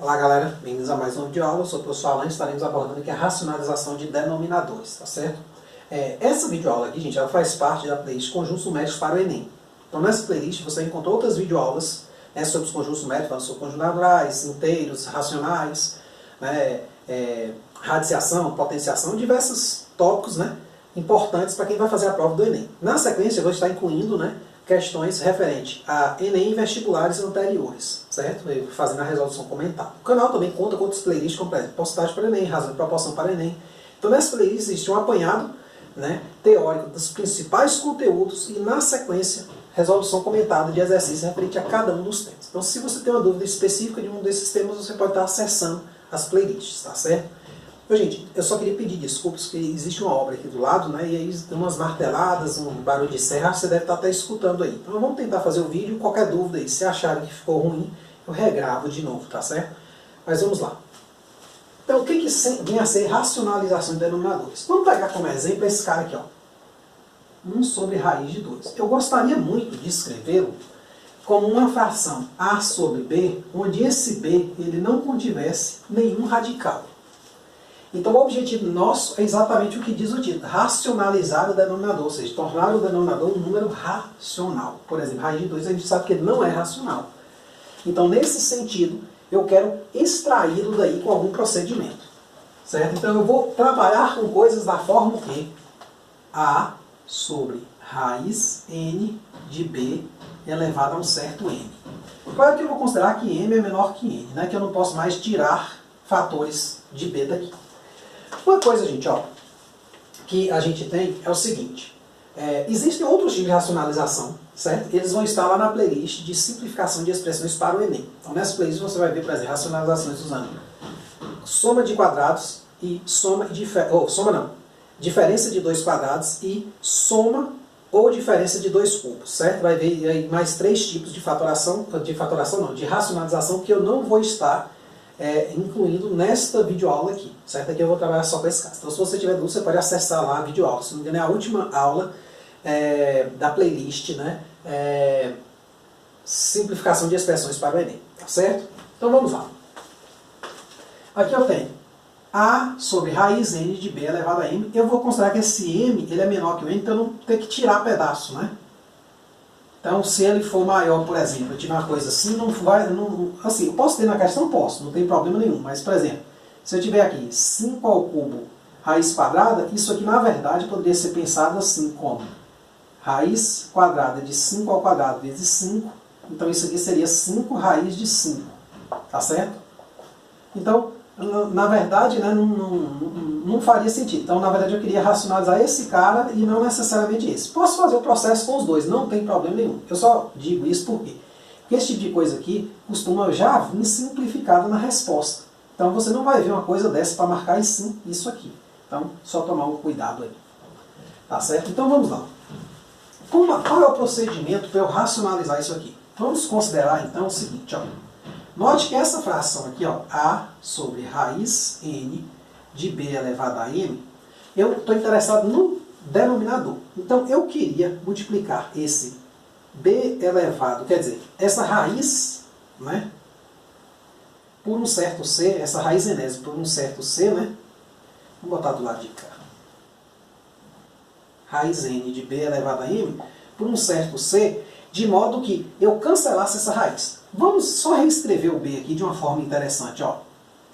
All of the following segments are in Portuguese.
Olá galera, bem-vindos a mais um vídeo aula. Eu sou o professor Alan e estaremos abordando aqui a racionalização de denominadores, tá certo? Essa videoaula aqui, gente, ela faz parte da playlist Conjuntos Numéricos para o Enem. Então nessa playlist você encontrou outras videoaulas sobre os conjuntos numéricos, sobre conjuntos naturais, inteiros, racionais, radiciação, potenciação, diversos tópicos importantes para quem vai fazer a prova do Enem. Na sequência eu vou estar incluindo questões referentes a Enem e vestibulares anteriores, certo? Fazendo a resolução comentada. O canal também conta com outras playlists, como por exemplo, postagem para Enem, razão de proporção para Enem. Então nessa playlist existe um apanhado teórico dos principais conteúdos e na sequência resolução comentada de exercícios referente a cada um dos temas. Então se você tem uma dúvida específica de um desses temas, você pode estar acessando as playlists, tá certo? Então, gente, eu só queria pedir desculpas, porque existe uma obra aqui do lado, e aí tem umas marteladas, um barulho de serra, você deve estar até escutando aí. Então vamos tentar fazer o vídeo, qualquer dúvida aí, se acharem que ficou ruim, eu regravo de novo, tá certo? Mas vamos lá. Então o que vem a ser racionalização de denominadores? Vamos pegar como exemplo esse cara aqui, ó. 1 sobre raiz de 2. Eu gostaria muito de escrevê-lo como uma fração A sobre B, onde esse B ele não contivesse nenhum radical. Então o objetivo nosso é exatamente o que diz o título, racionalizar o denominador, ou seja, tornar o denominador um número racional. Por exemplo, raiz de 2 a gente sabe que ele não é racional. Então nesse sentido, eu quero extraí-lo daí com algum procedimento. Certo? Então eu vou trabalhar com coisas da forma que A sobre raiz N de B elevado a um certo N. Claro que eu vou considerar que M é menor que N, que eu não posso mais tirar fatores de B daqui. Uma coisa, gente, que a gente tem é o seguinte. Existem outros tipos de racionalização, certo? Eles vão estar lá na playlist de simplificação de expressões para o Enem. Então, nessa playlist você vai ver, por exemplo, racionalizações usando soma de quadrados e diferença de 2 quadrados e soma ou diferença de 2 cubos, certo? Vai ver aí mais 3 tipos de de racionalização que eu não vou estar incluindo nesta videoaula aqui, certo? Aqui eu vou trabalhar só com esse caso. Então se você tiver dúvida, você pode acessar lá a videoaula. Se não me engano, é a última aula da playlist, simplificação de expressões para o Enem, tá certo? Então vamos lá. Aqui eu tenho A sobre raiz N de B elevado a M. Eu vou considerar que esse M ele é menor que o N, então eu não tenho que tirar pedaço, Então, se ele for maior, por exemplo, eu tiver uma coisa assim, assim, eu posso ter na questão? Posso, não tem problema nenhum. Mas, por exemplo, se eu tiver aqui 5 ao cubo raiz quadrada, isso aqui, na verdade, poderia ser pensado assim como raiz quadrada de 5 ao quadrado vezes 5. Então, isso aqui seria 5 raiz de 5. Tá certo? Então, na verdade, não faria sentido. Então, na verdade, eu queria racionalizar esse cara e não necessariamente esse. Posso fazer o processo com os dois, não tem problema nenhum. Eu só digo isso por quê? Porque esse tipo de coisa aqui costuma já vir simplificado na resposta. Então, você não vai ver uma coisa dessa para marcar e sim isso aqui. Então, só tomar um cuidado aí. Tá certo? Então, vamos lá. Qual é o procedimento para eu racionalizar isso aqui? Vamos considerar, então, o seguinte, Note que essa fração aqui, A sobre raiz N de B elevado a M, eu estou interessado no denominador. Então, eu queria multiplicar esse B elevado, quer dizer, essa raiz, por um certo C, essa raiz enésima por um certo C, Vamos botar do lado de cá. Raiz N de B elevado a M, por um certo C, de modo que eu cancelasse essa raiz. Vamos só reescrever o B aqui de uma forma interessante.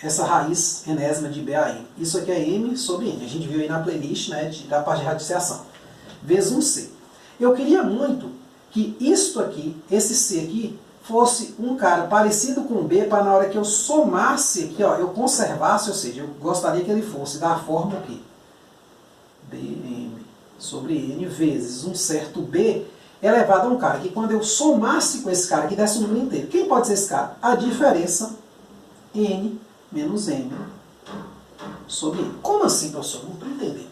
Essa raiz enésima de B a M. Isso aqui é M sobre N. A gente viu aí na playlist da parte de radiciação. Vezes um C. Eu queria muito que isto aqui, esse C aqui, fosse um cara parecido com B, para na hora que eu somasse aqui, eu conservasse, ou seja, eu gostaria que ele fosse da forma aqui. BM sobre N vezes um certo B elevado a um cara que quando eu somasse com esse cara aqui desse um número inteiro. Quem pode ser esse cara? A diferença N menos M sobre N. Como assim, professor? Não estou entendendo.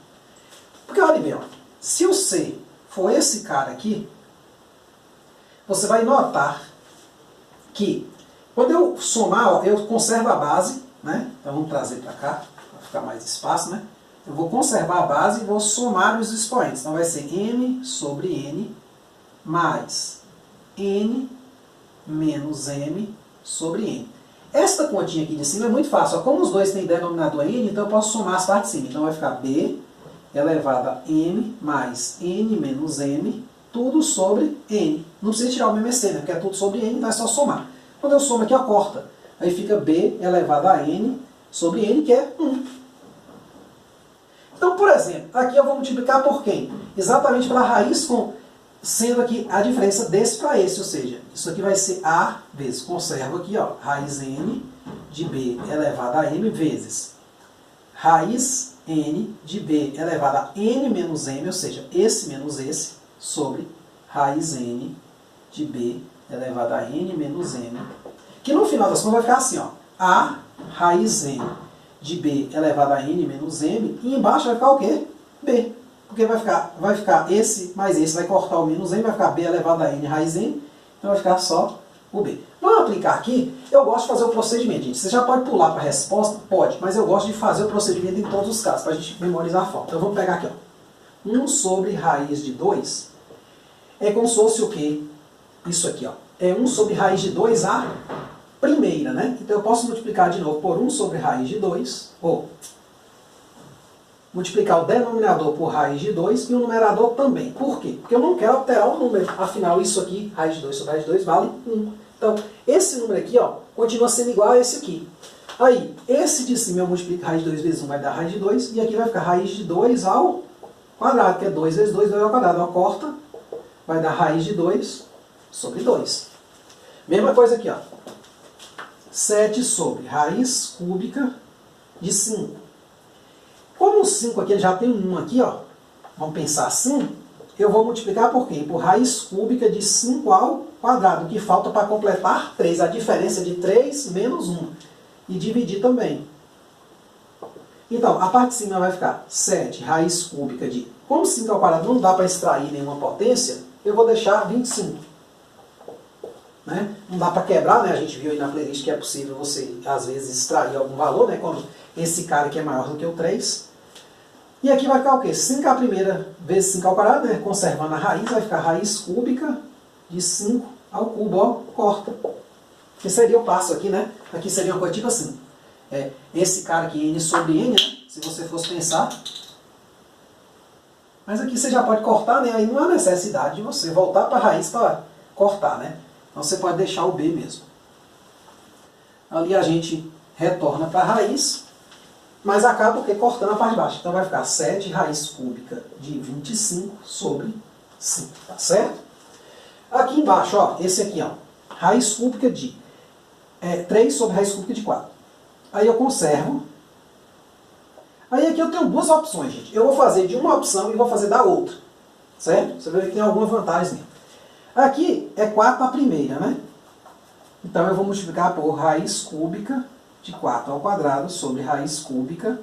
Porque olha bem, se o C for esse cara aqui, você vai notar que quando eu somar, eu conservo a base, Então vamos trazer para cá, para ficar mais espaço, Eu vou conservar a base e vou somar os expoentes. Então vai ser M sobre N mais N menos M sobre N. Esta continha aqui de cima é muito fácil. Ó. Como os dois têm denominador n, então eu posso somar as partes de cima. Então vai ficar b elevado a m mais n menos m, tudo sobre n. Não precisa tirar o MMC, né? Porque é tudo sobre n, então é só somar. Quando eu somo aqui, ó, corta. Aí fica b elevado a n sobre n, que é 1. Então, por exemplo, aqui eu vou multiplicar por quem? Exatamente pela raiz com, sendo aqui a diferença desse para esse, ou seja, isso aqui vai ser a vezes, conservo aqui, ó, raiz n de b elevado a m vezes raiz n de b elevado a n menos m, ou seja, esse menos esse, sobre raiz n de b elevado a n menos m, que no final das contas vai ficar assim, ó, a raiz n de b elevado a n menos m, e embaixo vai ficar o quê? B. Porque vai ficar esse mais esse, vai cortar o menos m, vai ficar b elevado a n raiz n, então vai ficar só o b. Vamos aplicar aqui, eu gosto de fazer o procedimento, gente. Você já pode pular para a resposta? Pode, mas eu gosto de fazer o procedimento em todos os casos, para a gente memorizar a forma. Então vamos pegar aqui, ó. 1 sobre raiz de 2 é como se fosse o quê? Isso aqui, ó. É 1 sobre raiz de 2 a primeira, né? Então eu posso multiplicar de novo por 1 sobre raiz de 2, ou multiplicar o denominador por raiz de 2 e o numerador também. Por quê? Porque eu não quero alterar o número. Afinal, isso aqui, raiz de 2 sobre raiz de 2, vale 1. Então, esse número aqui, ó, continua sendo igual a esse aqui. Aí, esse de cima eu multiplico raiz de 2 vezes 1, vai dar raiz de 2, e aqui vai ficar raiz de 2 ao quadrado, que é 2 vezes 2, 2 ao quadrado. Ó, corta, vai dar raiz de 2 sobre 2. Mesma coisa aqui, ó. 7 sobre raiz cúbica de 5. Como o 5 aqui ele já tem um 1 aqui, ó, vamos pensar assim, eu vou multiplicar por quê? Por raiz cúbica de 5 ao quadrado, que falta para completar 3, a diferença de 3 menos 1. E dividir também. Então, a parte de cima vai ficar 7 raiz cúbica de... Como 5 ao quadrado não dá para extrair nenhuma potência, eu vou deixar 25. Né? Não dá para quebrar, né? A gente viu aí na playlist que é possível você, às vezes, extrair algum valor, né? Quando esse cara aqui é maior do que o 3. E aqui vai ficar o quê? 5 à primeira vezes 5 ao quadrado, né? Conservando a raiz, vai ficar raiz cúbica de 5 ao cubo, ó, corta. Que seria o passo aqui, né? Aqui seria uma coisa tipo assim. Esse cara aqui, n sobre n, né? Se você fosse pensar. Mas aqui você já pode cortar, né? Aí não há necessidade de você voltar para a raiz para cortar, né? Então você pode deixar o b mesmo. Ali a gente retorna para a raiz, mas acaba o quê? Cortando a parte de baixo. Então vai ficar 7 raiz cúbica de 25 sobre 5. Tá certo? Aqui embaixo, ó, esse aqui, ó, raiz cúbica de 3 sobre raiz cúbica de 4. Aí eu conservo. Aí aqui eu tenho duas opções, gente. Eu vou fazer de uma opção e vou fazer da outra. Certo? Você vai ver que tem alguma vantagem. Aqui é 4 a primeira, né? Então eu vou multiplicar por raiz cúbica de 4 ao quadrado sobre raiz cúbica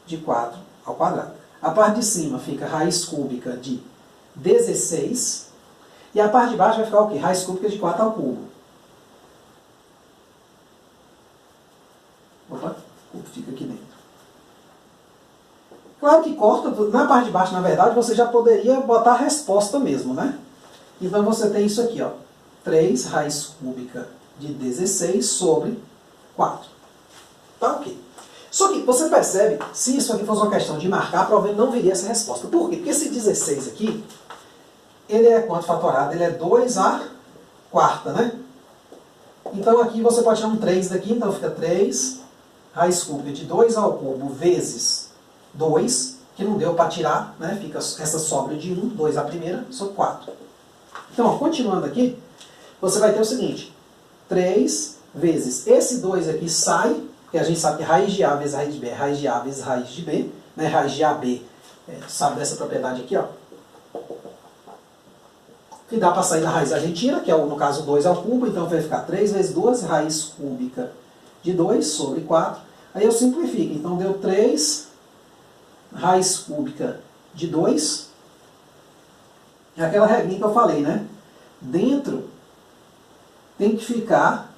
de 4 ao quadrado. A parte de cima fica raiz cúbica de 16. E a parte de baixo vai ficar o quê? Raiz cúbica de 4 ao cubo. Opa, o cubo fica aqui dentro. Claro que corta, na parte de baixo, na verdade, você já poderia botar a resposta mesmo, né? Então você tem isso aqui, ó. 3 raiz cúbica de 16 sobre 4. Tá ok. Só que você percebe, se isso aqui fosse uma questão de marcar, provavelmente não viria essa resposta. Por quê? Porque esse 16 aqui, ele é quanto fatorado? Ele é 2 à quarta, né? Então aqui você pode tirar um 3 daqui, então fica 3 raiz cúbica de 2 ao cubo vezes 2, que não deu para tirar, né? Fica essa sobra de 1, 2 a primeira, sobre 4. Então, ó, continuando aqui, você vai ter o seguinte, 3 vezes esse 2 aqui sai, porque a gente sabe que raiz de A vezes raiz de B é raiz de A vezes raiz de B, né? Raiz de AB, sabe dessa propriedade aqui, ó. Que dá para sair da raiz, a gente tira, que é no caso 2 ao cubo, então vai ficar 3 vezes 2, raiz cúbica de 2 sobre 4. Aí eu simplifico, então deu 3 raiz cúbica de 2. É aquela regrinha que eu falei, né? Dentro tem que ficar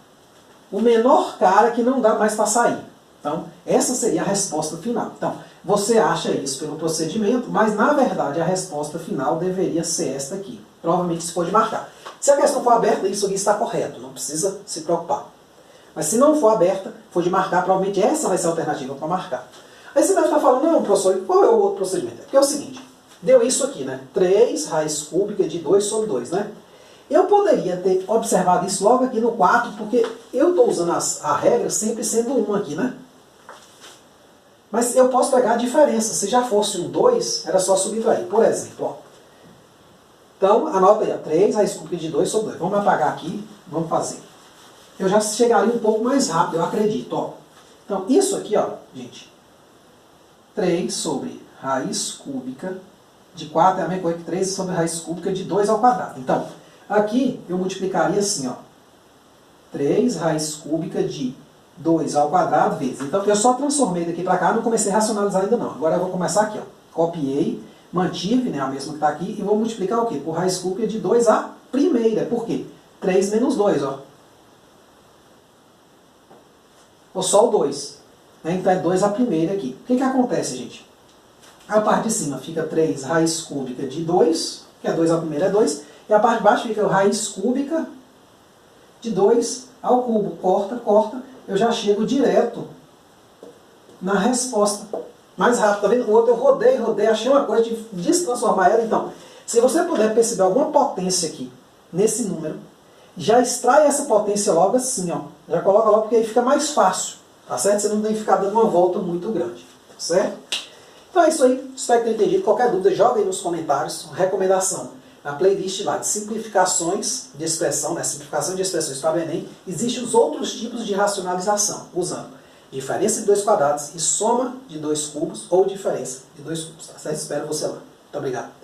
o menor cara que não dá mais para sair. Então, essa seria a resposta final. Então, você acha isso pelo procedimento, mas na verdade a resposta final deveria ser esta aqui. Provavelmente se pode marcar. Se a questão for aberta, isso aqui está correto, não precisa se preocupar. Mas se não for aberta, for de marcar, provavelmente essa vai ser a alternativa para marcar. Aí você deve estar falando, não, professor, qual é o outro procedimento? Porque é o seguinte, deu isso aqui, né? 3 raiz cúbica de 2 sobre 2, né? Eu poderia ter observado isso logo aqui no 4, porque eu estou usando a regra sempre sendo 1 aqui, né? Mas eu posso pegar a diferença. Se já fosse um 2, era só subtrair. Por exemplo, ó. Então, anota aí, ó, 3 raiz cúbica de 2 sobre 2. Vamos apagar aqui, vamos fazer. Eu já chegaria um pouco mais rápido, eu acredito, ó. Então, isso aqui, ó, gente. 3 sobre raiz cúbica de 4 é a mesma coisa que 3 sobre raiz cúbica de 2 ao quadrado. Então, aqui eu multiplicaria assim, ó. 3 raiz cúbica de 2 ao quadrado vezes. Então, eu só transformei daqui para cá, não comecei a racionalizar ainda não. Agora eu vou começar aqui, ó. Copiei, mantive, né, a mesma que está aqui, e vou multiplicar o quê? Por raiz cúbica de 2 à primeira. Por quê? 3 menos 2, ó. Ou só o 2. Né? Então é 2 à primeira aqui. O que que acontece, gente? A parte de cima fica 3 raiz cúbica de 2, que é 2 à primeira é 2, e a parte de baixo fica raiz cúbica de 2 ao cubo. Corta, corta, eu já chego direto na resposta. Mais rápido, tá vendo? O outro eu rodei, achei uma coisa de destransformar ela. Então, se você puder perceber alguma potência aqui, nesse número, já extrai essa potência logo assim, ó. Já coloca logo, porque aí fica mais fácil, tá certo? Você não tem que ficar dando uma volta muito grande, tá certo? Então é isso aí, espero que tenham entendido. Qualquer dúvida, joga aí nos comentários. Recomendação, na playlist lá de simplificações de expressão, né? Simplificação de expressões para o Enem, existem os outros tipos de racionalização, usando diferença de 2 quadrados e soma de 2 cubos ou diferença de 2 cubos, tá certo? Espero você lá. Muito obrigado.